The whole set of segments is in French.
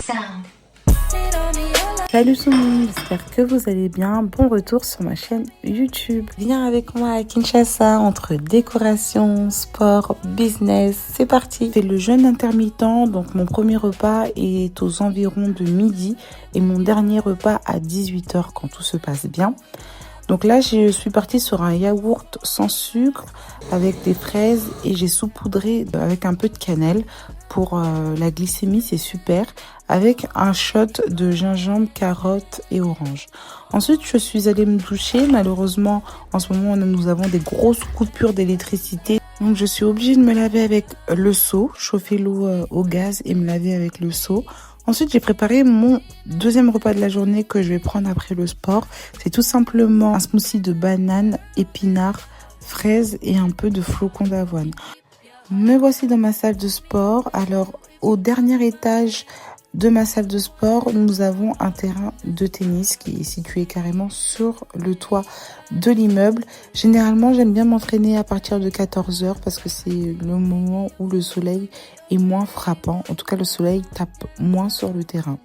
sound. Salut tout le monde, j'espère que vous allez bien. Bon retour sur ma chaîne YouTube. Viens avec moi à Kinshasa entre décoration, sport, business. C'est parti. C'est le jeûne intermittent, donc mon premier repas est aux environs de midi et mon dernier repas à 18h quand tout se passe bien. Donc là, je suis partie sur un yaourt sans sucre avec des fraises et j'ai saupoudré avec un peu de cannelle pour la glycémie, c'est super, avec un shot de gingembre, carotte et orange. Ensuite, je suis allée me doucher. Malheureusement, en ce moment, nous avons des grosses coupures d'électricité. Donc, je suis obligée de me laver avec le seau, chauffer l'eau au gaz et me laver avec le seau. Ensuite, j'ai préparé mon deuxième repas de la journée que je vais prendre après le sport. C'est tout simplement un smoothie de bananes, épinards, fraises et un peu de flocons d'avoine. Me voici dans ma salle de sport. Alors, au dernier étage de ma salle de sport, nous avons un terrain de tennis qui est situé carrément sur le toit de l'immeuble. Généralement, j'aime bien m'entraîner à partir de 14h parce que c'est le moment où le soleil est moins frappant. En tout cas, le soleil tape moins sur le terrain.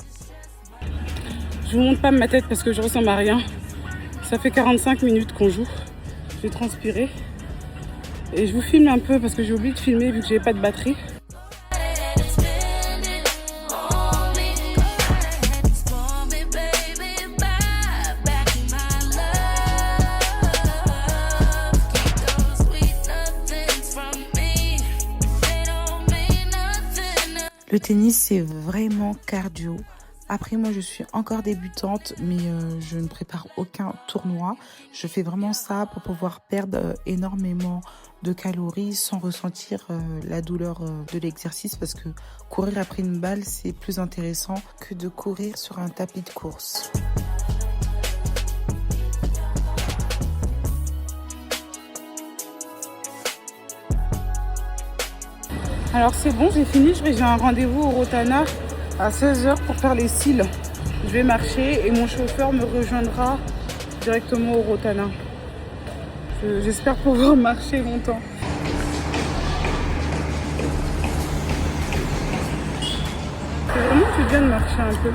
Je vous montre pas ma tête parce que je ressemble à rien. Ça fait 45 minutes qu'on joue. J'ai transpiré. Et je vous filme un peu parce que j'ai oublié de filmer vu que j'ai pas de batterie. Le tennis, c'est vraiment cardio. Après, moi, je suis encore débutante, mais je ne prépare aucun tournoi. Je fais vraiment ça pour pouvoir perdre énormément de calories sans ressentir la douleur de l'exercice parce que courir après une balle, c'est plus intéressant que de courir sur un tapis de course. Alors c'est bon, j'ai fini. J'ai un rendez-vous au Rotana à 16h pour faire les cils. Je vais marcher et mon chauffeur me rejoindra directement au Rotana. J'espère pouvoir marcher longtemps. C'est vraiment du bien de marcher un peu.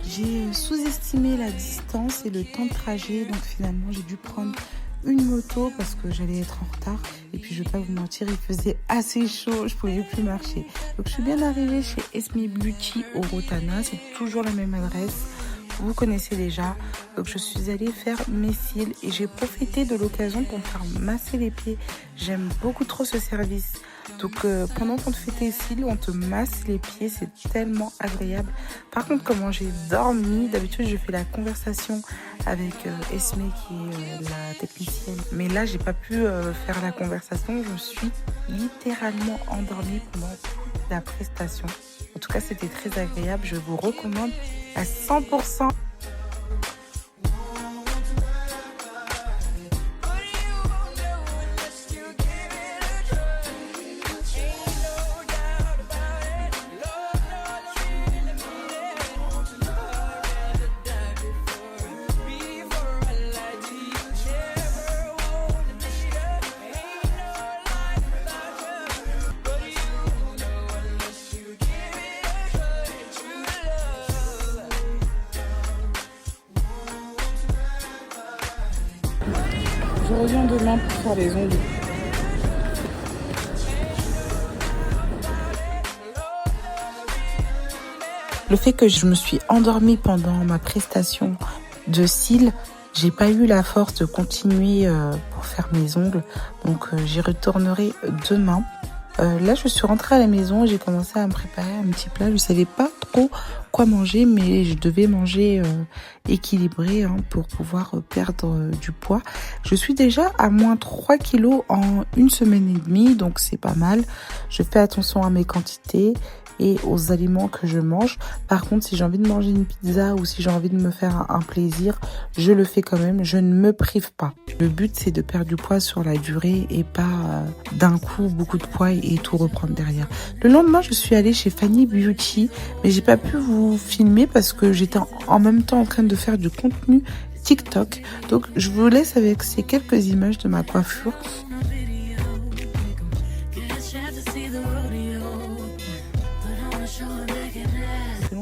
J'ai sous-estimé la distance et le temps de trajet, donc finalement j'ai dû prendre une moto parce que j'allais être en retard. Et puis je vais pas vous mentir, il faisait assez chaud, je pouvais plus marcher. Donc je suis bien arrivée chez Esme Beauty au Rotana, c'est toujours la même adresse. Vous connaissez déjà. Donc je suis allée faire mes cils et j'ai profité de l'occasion pour me faire masser les pieds. J'aime beaucoup trop ce service. Donc pendant qu'on te fait tes cils, on te masse les pieds, c'est tellement agréable. Par contre, comment j'ai dormi, d'habitude je fais la conversation avec Esme qui est la technicienne. Mais là, j'ai pas pu faire la conversation, je suis littéralement endormie pendant toute la prestation. En tout cas, c'était très agréable, je vous recommande à 100%. Je reviens demain pour faire les ongles. Le fait que je me suis endormie pendant ma prestation de cils, j'ai pas eu la force de continuer pour faire mes ongles. Donc j'y retournerai demain. Là, je suis rentrée à la maison et j'ai commencé à me préparer un petit plat. Je savais pas trop quoi manger, mais je devais manger équilibré pour pouvoir perdre du poids. Je suis déjà à moins 3 kilos en une semaine et demie, donc c'est pas mal. Je fais attention à mes quantités et aux aliments que je mange. Par contre, si j'ai envie de manger une pizza ou si j'ai envie de me faire un plaisir, je le fais quand même, je ne me prive pas. Le but, c'est de perdre du poids sur la durée et pas d'un coup beaucoup de poids et tout reprendre derrière. Le lendemain, je suis allée chez Fanny Beauty, mais j'ai pas pu vous filmer parce que j'étais en même temps en train de faire du contenu TikTok. Donc, je vous laisse avec ces quelques images de ma coiffure.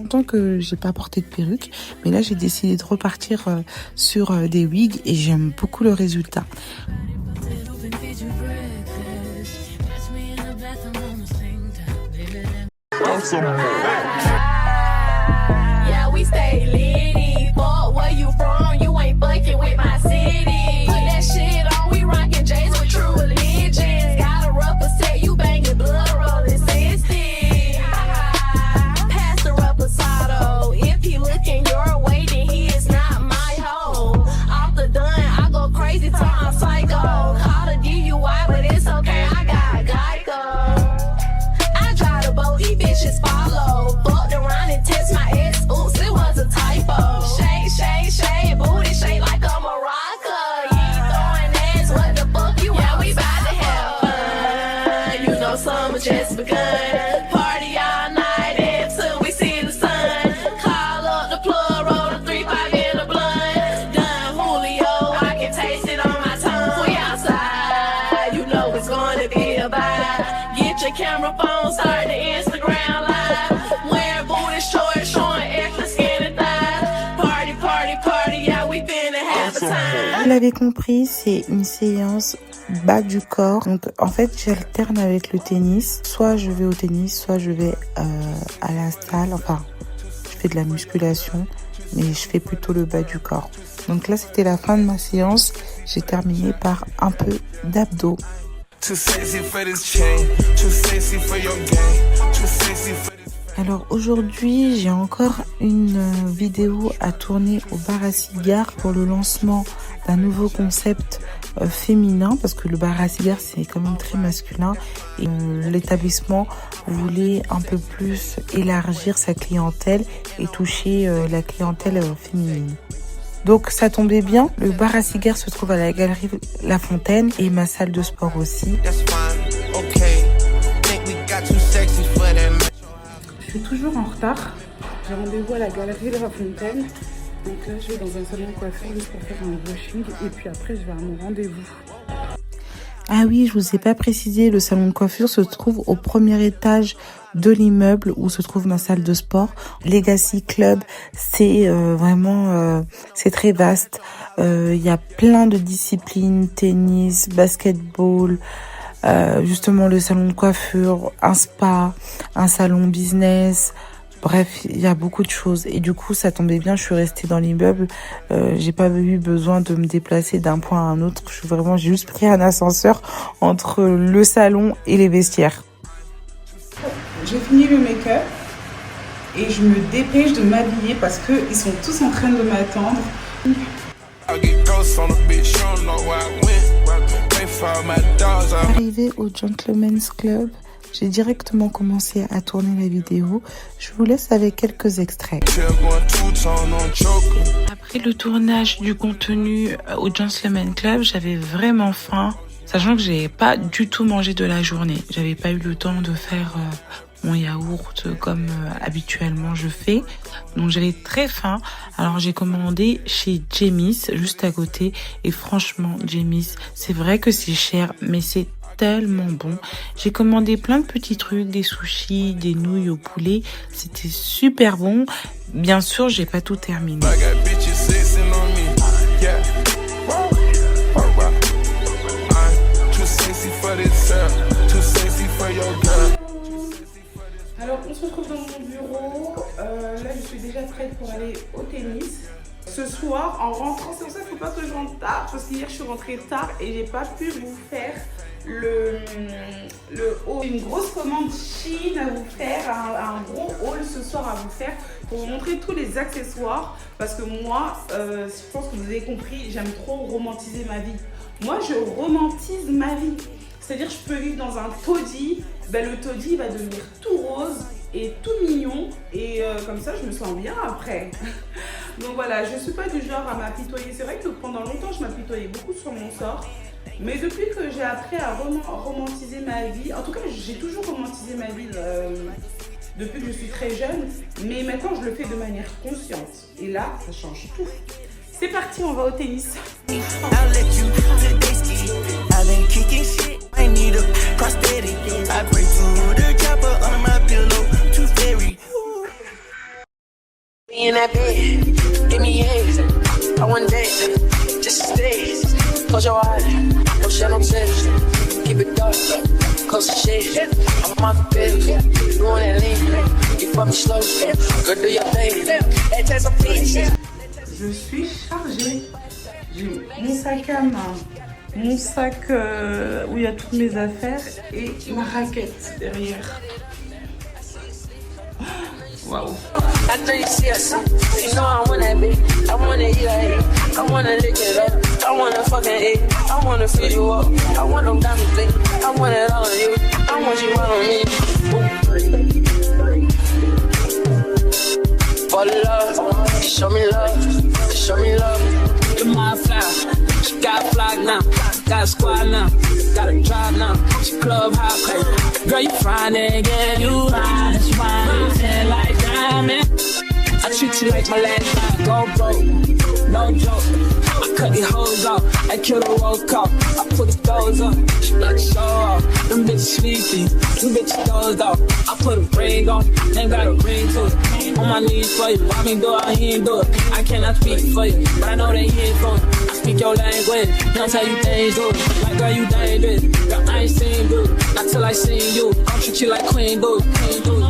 longtemps que j'ai pas porté de perruque, mais là j'ai décidé de repartir sur des wigs et j'aime beaucoup le résultat. Yeah, we stay litty. Fuck where you from, you ain't fucking with my city. Put that shit on, we rockin' J's with true religions. Got a rubber set, you bangin' blood rollin' 60. Pass the reposado. If he looking your way, then he is not my hoe. Off the dun, I go crazy till I'm psycho. Call the DUI, but it's okay, I got Geico. I drive the boat, these bitches follow. Fucked around and test my ex, oops, it was a typo. Shake, shake, shake, booty shake like a maraca. You ain't throwing ass, what the fuck you want? We bout to have fun. You know summer just begun. Party all night until we see the sun. Call up the plug, roll the 3-5 in the blunt. Done Julio, I can taste it on my tongue. We outside, you know it's gonna be a vibe. Get your camera phone, start the Instagram live. Wearing booty shorts, showing extra skinny thighs. Party, party, party, yeah, we finna have a time. Vous l'avez compris, c'est une séance bas du corps. Donc en fait j'alterne avec le tennis. Soit je vais au tennis, soit je vais à la salle. Enfin, je fais de la musculation, mais je fais plutôt le bas du corps. Donc là c'était la fin de ma séance. J'ai terminé par un peu d'abdos. Alors aujourd'hui, j'ai encore une vidéo à tourner au bar à cigares pour le lancement d'un nouveau concept féminin, parce que le bar à cigares c'est quand même très masculin et l'établissement voulait un peu plus élargir sa clientèle et toucher la clientèle féminine. Donc ça tombait bien, le bar à cigares se trouve à la galerie La Fontaine et ma salle de sport aussi. Je suis toujours en retard. J'ai rendez-vous à la galerie de La Fontaine. Donc là, je vais dans un salon de coiffure juste pour faire un brushing. Et puis après, je vais à mon rendez-vous. Ah oui, je vous ai pas précisé, le salon de coiffure se trouve au premier étage de l'immeuble où se trouve ma salle de sport. Legacy Club, c'est vraiment, c'est très vaste. Il y a plein de disciplines, tennis, basketball, justement le salon de coiffure, un spa, un salon business. Bref, il y a beaucoup de choses et du coup ça tombait bien, je suis restée dans l'immeuble, j'ai pas eu besoin de me déplacer d'un point à un autre, j'ai juste pris un ascenseur entre le salon et les vestiaires. J'ai fini le make-up et je me dépêche de m'habiller parce qu'ils sont tous en train de m'attendre. Arrivé au Gentleman's Club, j'ai directement commencé à tourner la vidéo. Je vous laisse avec quelques extraits. Après le tournage du contenu au Gentleman's Club, j'avais vraiment faim, sachant que j'ai pas du tout mangé de la journée. J'avais pas eu le temps de faire mon yaourt comme habituellement je fais. Donc j'avais très faim. Alors j'ai commandé chez Jamie's juste à côté. Et franchement, Jamie's, c'est vrai que c'est cher, mais c'est tellement bon. J'ai commandé plein de petits trucs, des sushis, des nouilles au poulet. C'était super bon. Bien sûr, j'ai pas tout terminé. Alors on se retrouve dans mon bureau. Là je suis déjà prête pour aller au tennis. Ce soir en rentrant, c'est pour ça qu'il ne faut pas que je rentre tard, parce qu'hier je suis rentrée tard et j'ai pas pu vous faire le haul. Une grosse commande Chine à vous faire, un gros haul ce soir à vous faire pour vous montrer tous les accessoires, parce que moi je pense que vous avez compris, j'aime trop romantiser ma vie. Moi je romantise ma vie, c'est-à-dire je peux vivre dans un taudis, ben, le taudis va devenir tout rose et tout mignon et comme ça je me sens bien après. Donc voilà, je ne suis pas du genre à m'apitoyer. C'est vrai que pendant longtemps je m'apitoyais beaucoup sur mon sort. Mais depuis que j'ai appris à romantiser ma vie, en tout cas j'ai toujours romantisé ma vie depuis que je suis très jeune, mais maintenant je le fais de manière consciente. Et là, ça change tout. C'est parti, on va au tennis. me in that bed, give me head. I want that, just stay. Close your eyes, no shed no tears. Keep it dark, close the shade. I'm off the pills, you want that lean. You fuck me slow, girl do your thing. Hey, take some peace. Je suis chargée. J'ai mon sac à main, mon sac où il y a toutes mes affaires et ma raquette derrière. Waouh. After you see us, you know I want that bitch. I wanna eat like it. I wanna lick it up. I wanna fucking eat. I wanna feed you up. I want them diamond things. I want it all on you. I want you all on me. For the love, show me love, show me love. You're my flower. She got a flock now, got a squad now, got a drive now. She club hop, hey. Girl, you fine again, you fine, that's fine. Ten like diamond. I treat you like my last night, go broke, no joke. I cut these hoes off, I kill the roll call. I put the doors up, she like show off. Them bitches sleepy, them bitches dozed off. I put a ring on, ain't got a ring to it. On my knees for you, why me do it, he ain't do it. I cannot speak for you, but I know they here for you. I speak your language, don't tell you things, do it. Like girl, you dangerous, girl, I ain't seen you, not till I seen you. I'll treat you like queen, do it, queen, do it.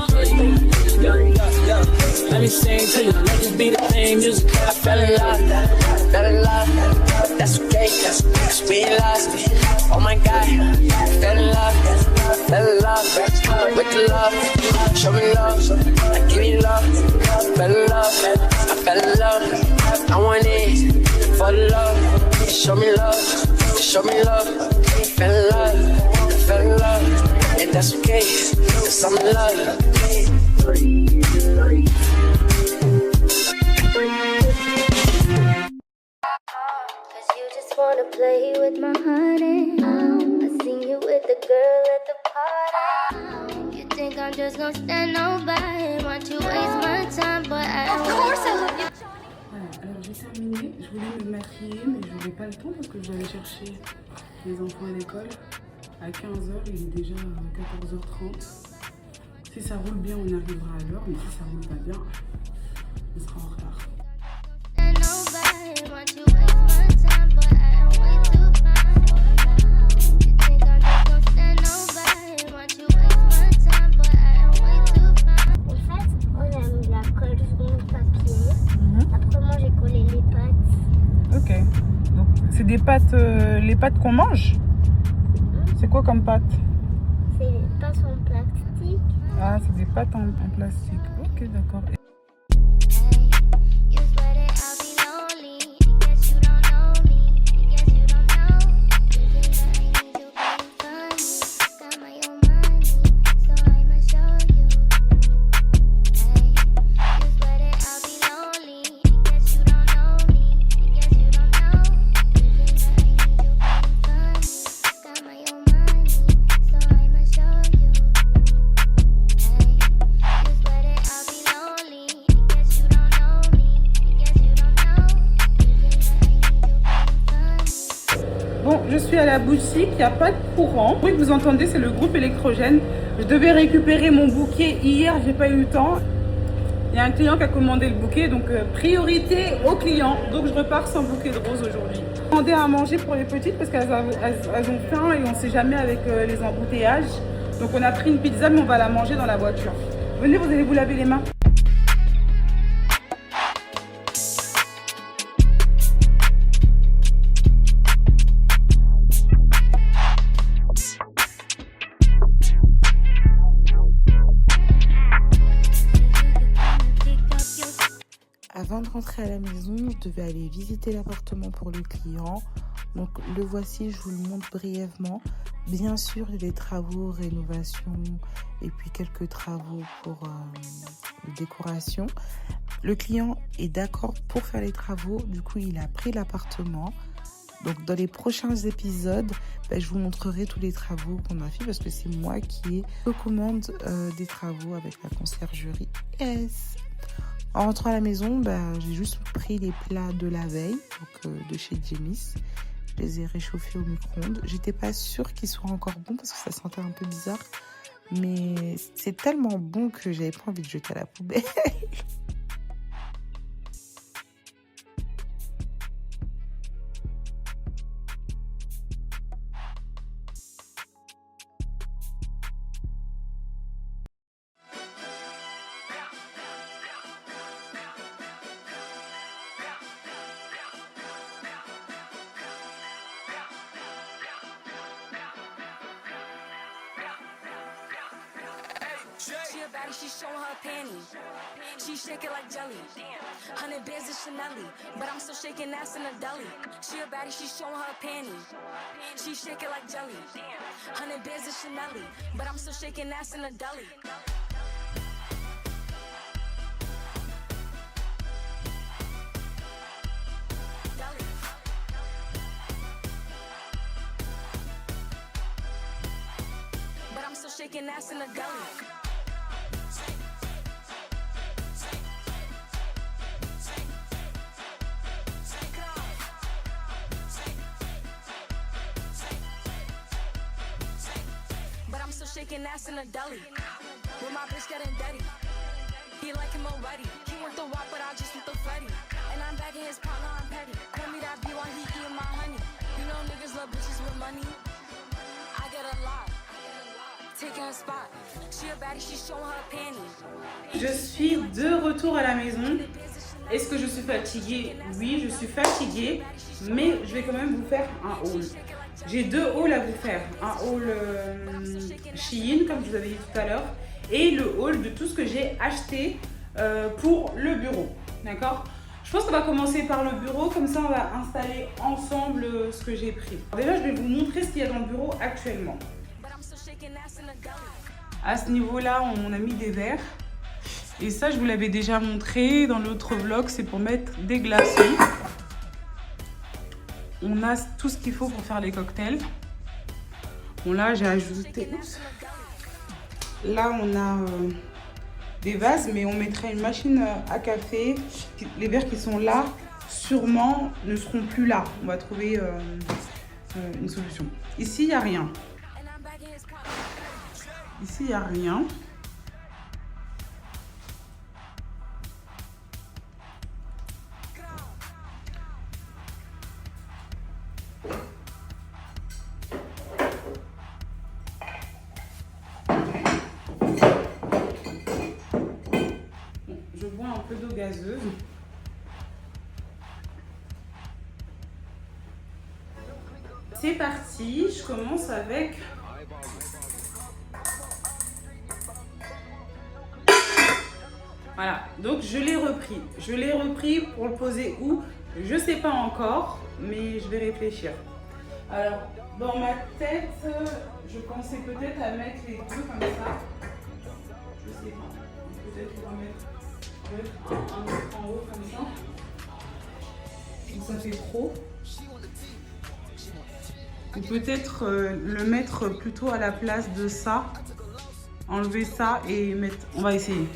Yeah, yeah, yeah. Let me sing to you, let this be the theme music. I fell in love, that's okay, cause we ain't lost. Oh my God, fell in love with the love. Show me love, I give you love. Fell in love, I fell in love. I want it for the love. Show me love, show me love. Fell in love, and that's okay, cause I'm in love. Wanna play with my honey. I seen you with the girl at the party. You think I'm just gonna stand nobody? Want you waste my time, but I of course I love you. Voilà, alors j'ai terminé, je voulais me maquiller mais je n'avais pas le temps parce que je dois aller chercher les enfants à l'école. À 15h, il est déjà 14h30. Si ça roule bien, on arrivera à l'heure, mais si ça roule pas bien, on sera en retard. Stand nobody, want you waste my time, but I am way too fine. You think I'm just gonna stand nobody? Want you waste my time, but I am way too fine. En fait, on aime la colle sur le papier. Après moi, j'ai collé les pâtes. Ok. Donc c'est des pâtes, les pâtes qu'on mange. C'est quoi comme pâtes? C'est les pâtes en plastique. Ah, c'est des pâtes en plastique. Ok, d'accord. You swear that I'll be lonely. Guess you don't know me. Guess you don't know. Thinking that I need you being funny. Got my own money, so I'ma show you. Hey, you swear that I'll be lonely. Guess you don't know me. Guess you don't know. Thinking that I need you being funny. Got my own money, so I'ma show you. Hey, you swear that I'll be lonely. Guess you don't know me. Guess you don't know. Thinking that I need you being funny. Bon, je suis à la boutique, il n'y a pas de courant. Le bruit que vous entendez, c'est le groupe électrogène. Je devais récupérer mon bouquet hier, j'ai pas eu le temps. Il y a un client qui a commandé le bouquet, donc priorité au client. Donc je repars sans bouquet de roses aujourd'hui. J'ai demandé à manger pour les petites parce qu'elles ont faim et on ne sait jamais avec les embouteillages. Donc on a pris une pizza, mais on va la manger dans la voiture. Venez, vous allez vous laver les mains. Avant de rentrer à la maison, je devais aller visiter l'appartement pour le client. Donc le voici, je vous le montre brièvement. Bien sûr, il y a des travaux, rénovation et puis quelques travaux pour la décoration. Le client est d'accord pour faire les travaux, du coup il a pris l'appartement. Donc dans les prochains épisodes, je vous montrerai tous les travaux qu'on a fait parce que c'est moi qui ai recommande des travaux avec la conciergerie. Yes. En rentrant à la maison, j'ai juste pris les plats de la veille, donc de chez Jemis. Je les ai réchauffés au micro-ondes. J'étais pas sûre qu'ils soient encore bons parce que ça sentait un peu bizarre. Mais c'est tellement bon que j'avais pas envie de jeter à la poubelle. baddie, she showing her panties. She shake it like jelly. 100 bands of Chanel, but I'm still shaking ass in a deli. She a baddie, she showing her panties. She shake it like jelly. 100 bands of Chanel, but I'm still shaking ass in a deli. But I'm still shaking ass in a deli. But I'm still shaking ass in a deli. With my bitch getting dirty. He like him already. He want the walk, but I just want the Freddy. And I'm back in his partner, I'm petty. Call me that B while he eating my honey. You know niggas love bitches with money. I get a lot. Taking her spot. She a baddie, she showing her panties. Je suis de retour à la maison. Est-ce que je suis fatiguée? Oui, je suis fatiguée, mais je vais quand même vous faire un haul. J'ai deux hauls à vous faire. Un haul Shein, comme je vous avais dit tout à l'heure, et le haul de tout ce que j'ai acheté pour le bureau. D'accord? Je pense qu'on va commencer par le bureau, comme ça on va installer ensemble ce que j'ai pris. Alors déjà, je vais vous montrer ce qu'il y a dans le bureau actuellement. À ce niveau-là, on a mis des verres. Et ça, je vous l'avais déjà montré dans l'autre vlog, c'est pour mettre des glaçons. On a tout ce qu'il faut pour faire les cocktails. Bon, là, j'ai ajouté... Oups. Là, on a des vases, mais on mettrait une machine à café. Les verres qui sont là, sûrement, ne seront plus là. On va trouver une solution. Ici, il n'y a rien. Ici, il n'y a rien. Je bois un peu d'eau gazeuse. C'est parti, je commence avec... Voilà, donc je l'ai repris. Je l'ai repris pour le poser où? Je sais pas encore, mais je vais réfléchir. Alors, dans ma tête, je pensais peut-être à mettre les deux comme ça. Je sais pas. Peut-être qu'on va mettre un autre en haut comme ça. Donc ça fait trop. Ou peut-être le mettre plutôt à la place de ça. Enlever ça et mettre... On va essayer.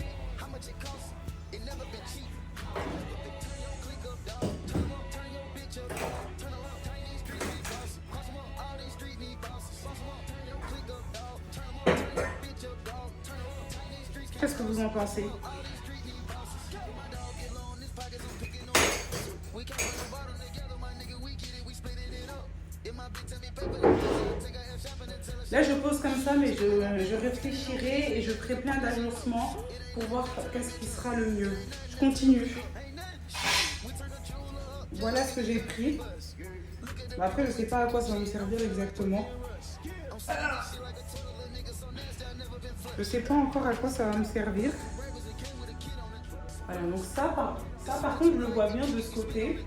Qu'est-ce que vous en pensez? Là, je pose comme ça, mais je réfléchirai et je ferai plein d'agencements pour voir qu'est-ce qui sera le mieux. Je continue. Voilà ce que j'ai pris. Après, je ne sais pas à quoi ça va me servir exactement. Je ne sais pas encore à quoi ça va me servir. Voilà, donc ça par contre, je le vois bien de ce côté.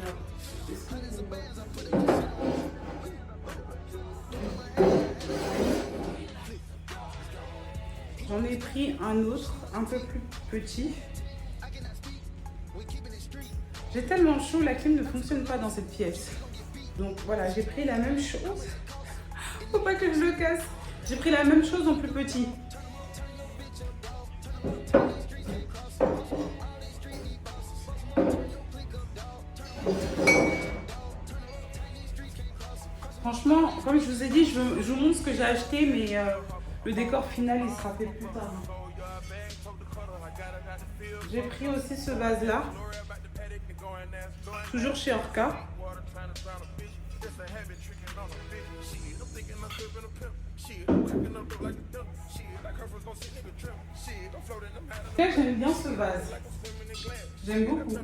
Alors, j'en ai pris un autre, un peu plus petit. J'ai tellement chaud, la clim ne fonctionne pas dans cette pièce. Donc voilà, j'ai pris la même chose. Faut pas que je le casse. J'ai pris la même chose en plus petit. Franchement, comme je vous ai dit, je vous montre ce que j'ai acheté, mais le décor final, il sera fait plus tard. J'ai pris aussi ce vase-là, toujours chez Orca. Là, j'aime bien ce vase. J'aime beaucoup.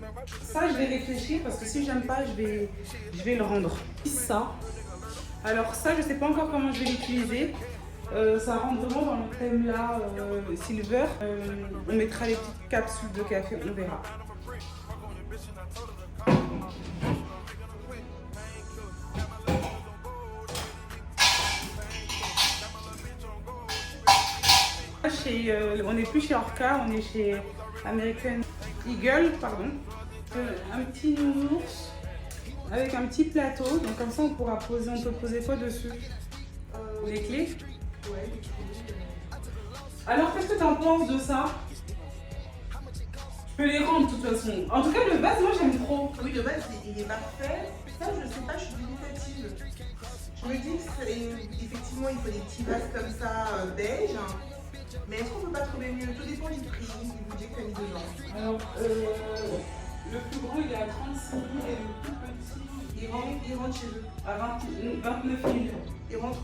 Ça, je vais réfléchir parce que si j'aime pas, je vais le rendre. Ça. Alors ça, je sais pas encore comment je vais l'utiliser. Ça rentre vraiment dans le thème là, silver. On mettra les petites capsules de café, on verra. On n'est plus chez Orca, on est chez American Eagle, pardon. Un petit nounours avec un petit plateau, donc comme ça on pourra poser, on peut poser quoi dessus? Les clés? Ouais. Alors qu'est-ce que tu en penses de ça? Je peux les rendre de toute façon. En tout cas le vase moi j'aime trop. Oui, le vase il est parfait. Ça je sais pas, je suis dubitative. Je me dis qu'effectivement il faut des petits vases comme ça beige. Mais est-ce qu'on peut pas trouver mieux? Tout dépend du prix, du budget que tu as mis dedans. Alors le plus gros il est à 36 000 et le plus petit il rentre chez eux. à 29 000. Il rentre.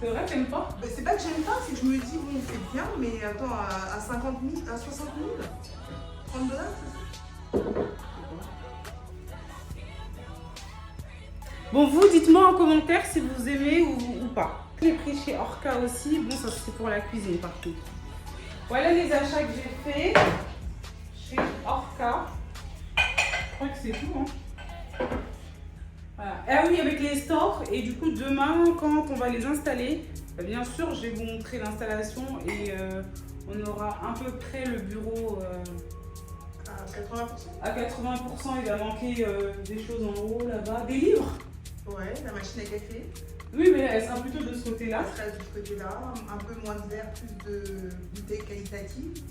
C'est vrai, t'aimes pas? Ben, c'est pas que j'aime pas, c'est que je me dis bon c'est bien, mais attends, à 50 000, à 60 000, 30 $, c'est ça? Bon, vous dites-moi en commentaire si vous aimez ou pas. J'ai pris chez Orca aussi, bon ça c'est pour la cuisine par contre. Voilà les achats que j'ai fait chez Orca. Je crois que c'est tout, hein. Voilà. Ah oui, avec les stores, et du coup demain quand on va les installer, bien sûr je vais vous montrer l'installation et on aura à peu près le bureau À 80%. à 80%. Il va manquer des choses en haut là-bas, des livres. Ouais, la machine à café. Oui, mais elle sera plutôt de ce côté-là. Elle sera de ce côté-là, un peu moins de verre, plus de bouteilles qualitatives.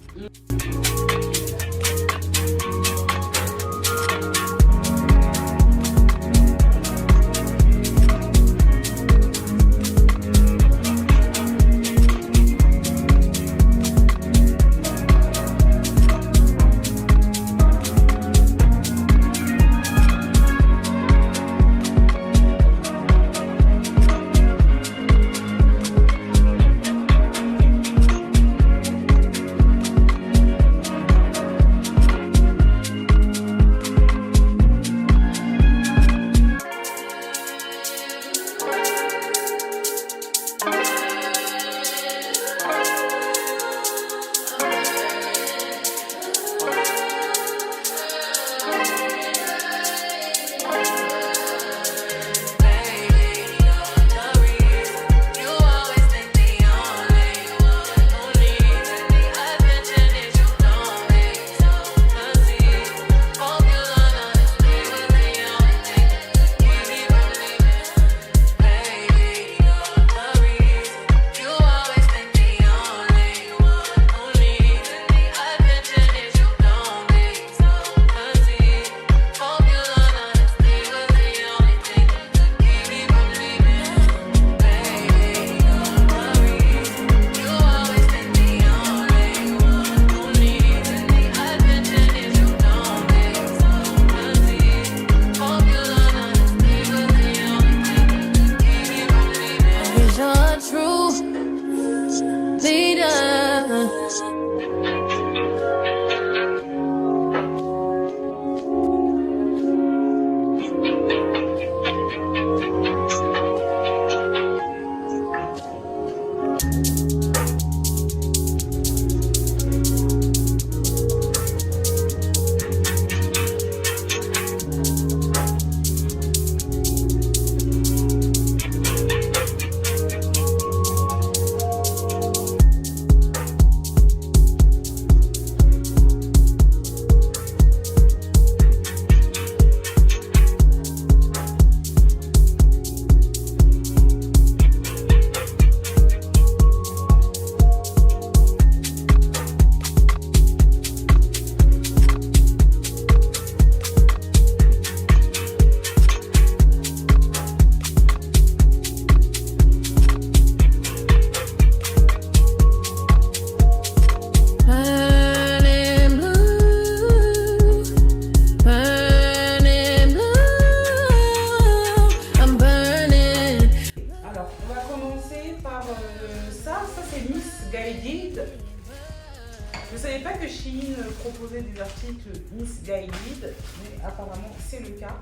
Je ne savais pas que Shein proposait des articles Miss Guided, mais apparemment c'est le cas.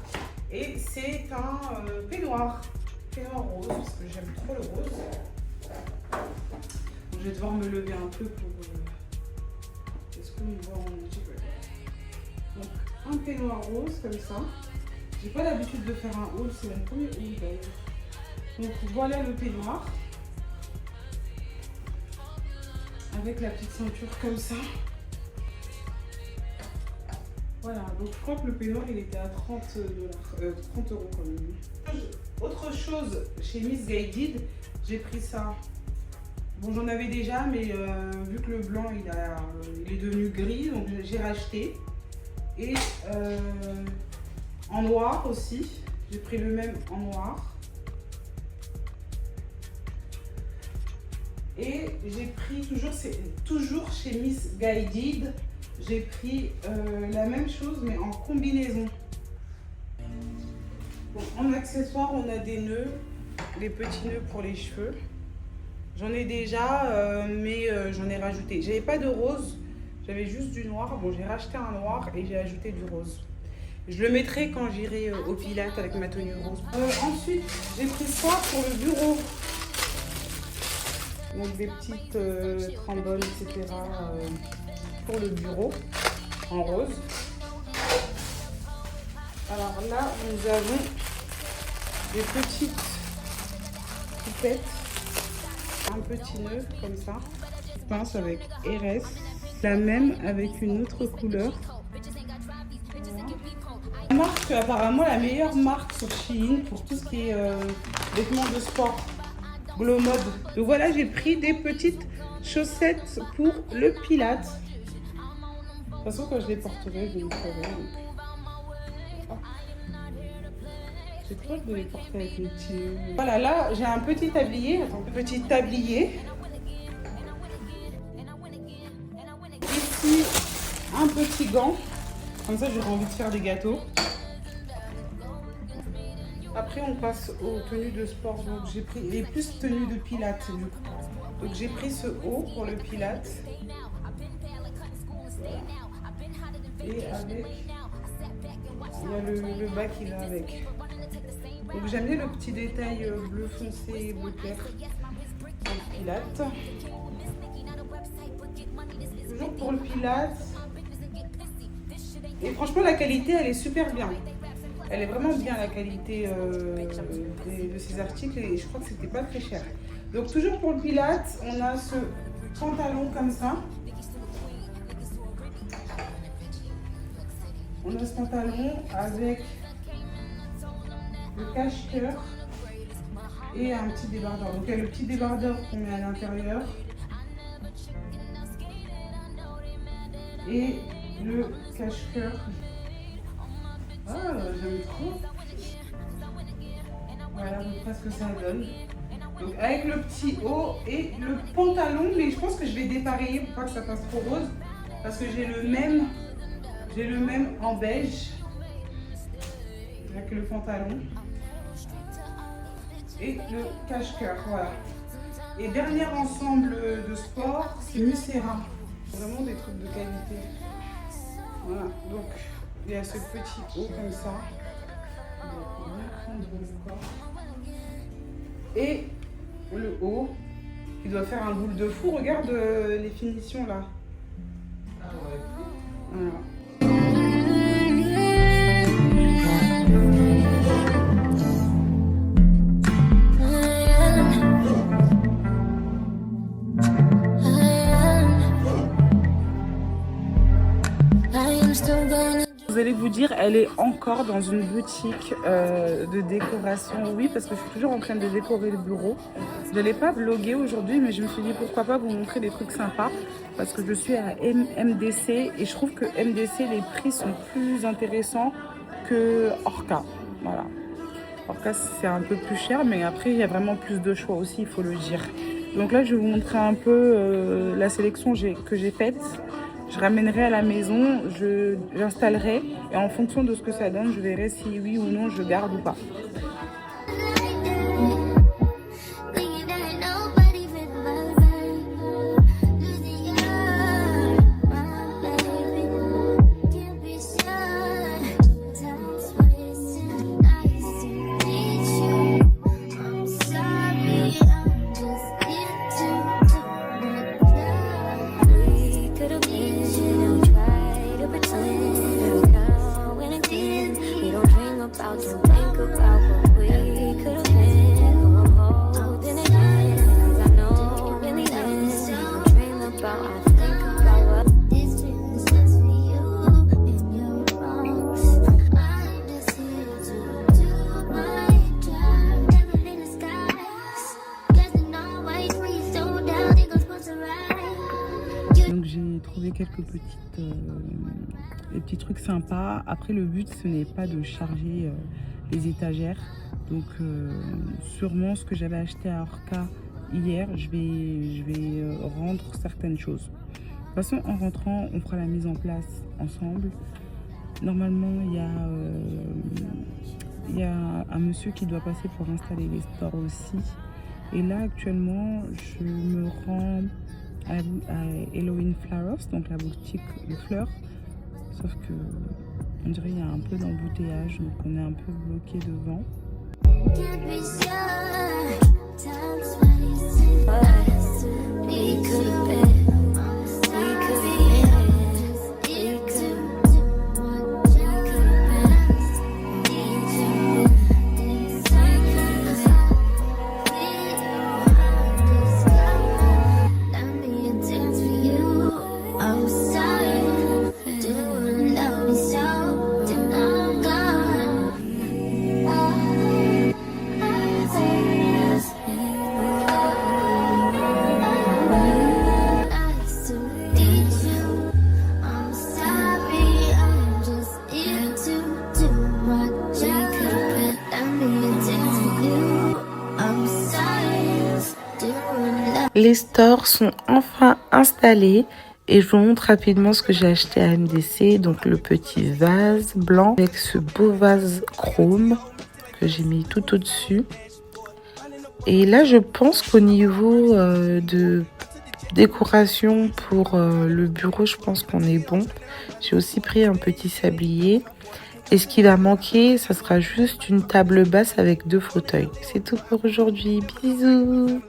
Et c'est un peignoir rose, parce que j'aime trop le rose. Je vais devoir me lever un peu pour... Est-ce qu'on voit en YouTube? Donc, un peignoir rose comme ça. J'ai pas l'habitude de faire un haul, c'est mon premier haul d'ailleurs. Donc voilà le peignoir. Avec la petite ceinture comme ça. Voilà, donc je crois que le peignoir il était à 30 euros quand même. Autre chose, chez Miss Guided, j'ai pris ça. Bon, j'en avais déjà, mais vu que le blanc il est devenu gris, donc j'ai racheté. Et en noir aussi, j'ai pris le même en noir. Et j'ai pris toujours chez Miss Guided, j'ai pris la même chose mais en combinaison. Bon, en accessoire, on a des nœuds, des petits nœuds pour les cheveux. J'en ai déjà, mais j'en ai rajouté. J'avais pas de rose, j'avais juste du noir. Bon, j'ai racheté un noir et j'ai ajouté du rose. Je le mettrai quand j'irai au Pilates avec ma tenue rose. Ensuite, j'ai pris ça pour le bureau. Donc des petites tramboles, etc. Pour le bureau, en rose. Alors là, nous avons des petites coupettes, un petit nœud comme ça. Pince avec RS, la même avec une autre couleur. La marque, apparemment la meilleure marque sur Shein pour tout ce qui est vêtements de sport. Glow Mode. Donc voilà, j'ai pris des petites chaussettes pour le Pilates. De toute façon, quand je les porterai, je les ferai. C'est trop de les porter avec mes petits nœuds. Voilà, là, j'ai un petit tablier. Attends, petit tablier. Ici, un petit gant. Comme ça, j'aurai envie de faire des gâteaux. Après, on passe aux tenues de sport. Donc, j'ai pris les plus tenues de pilates. Du coup. Donc, j'ai pris ce haut pour le pilates. Voilà. Et avec, il y a le bas qui va avec. Donc, j'aime bien le petit détail bleu foncé et bleu clair pour le pilates. Toujours pour le pilates. Et franchement, la qualité, elle est super bien. Elle est vraiment bien, la qualité de ces articles, et je crois que c'était pas très cher. Donc toujours pour le pilates, on a ce pantalon comme ça. On a ce pantalon avec le cache-cœur et un petit débardeur. Donc il y a le petit débardeur qu'on met à l'intérieur et le cache-cœur. Ah, j'aime trop. Voilà, donc ce que ça donne. Donc avec le petit haut et le pantalon, mais je pense que je vais dépareiller pour pas que ça fasse trop rose, parce que j'ai le même en beige avec le pantalon et le cache-cœur. Voilà. Et dernier ensemble de sport, c'est Musera. Vraiment des trucs de qualité. Voilà, donc il y a ce petit haut comme ça. Et le haut qui doit faire un boule de fou. Regarde les finitions là. Voilà. Vous allez vous dire, elle est encore dans une boutique de décoration. Oui, parce que je suis toujours en train de décorer le bureau. Je n'allais pas vlogger aujourd'hui, mais je me suis dit pourquoi pas vous montrer des trucs sympas. Parce que je suis à MDC et je trouve que MDC, les prix sont plus intéressants que Orca. Voilà. Orca, c'est un peu plus cher, mais après, il y a vraiment plus de choix aussi, il faut le dire. Donc là, je vais vous montrer un peu la sélection que j'ai faite. Je ramènerai à la maison, j'installerai et en fonction de ce que ça donne, je verrai si oui ou non je garde ou pas. les petits trucs sympas. Après, le but, ce n'est pas de charger les étagères. Donc, sûrement, ce que j'avais acheté à Orca hier, je vais rendre certaines choses. De toute façon, en rentrant, on fera la mise en place ensemble. Normalement, il y a un monsieur qui doit passer pour installer les stores aussi. Et là, actuellement, je me rends à Halloween Flowers, donc la boutique de fleurs. Sauf que on dirait qu'il y a un peu d'embouteillage, donc on est un peu bloqué devant. Can't be sure. Times when you say we could have been. Les stores sont enfin installés et je vous montre rapidement ce que j'ai acheté à MDC. Donc le petit vase blanc avec ce beau vase chrome que j'ai mis tout au-dessus. Et là, je pense qu'au niveau de décoration pour le bureau, je pense qu'on est bon. J'ai aussi pris un petit sablier. Et ce qui va manquer, ça sera juste une table basse avec 2 fauteuils. C'est tout pour aujourd'hui. Bisous!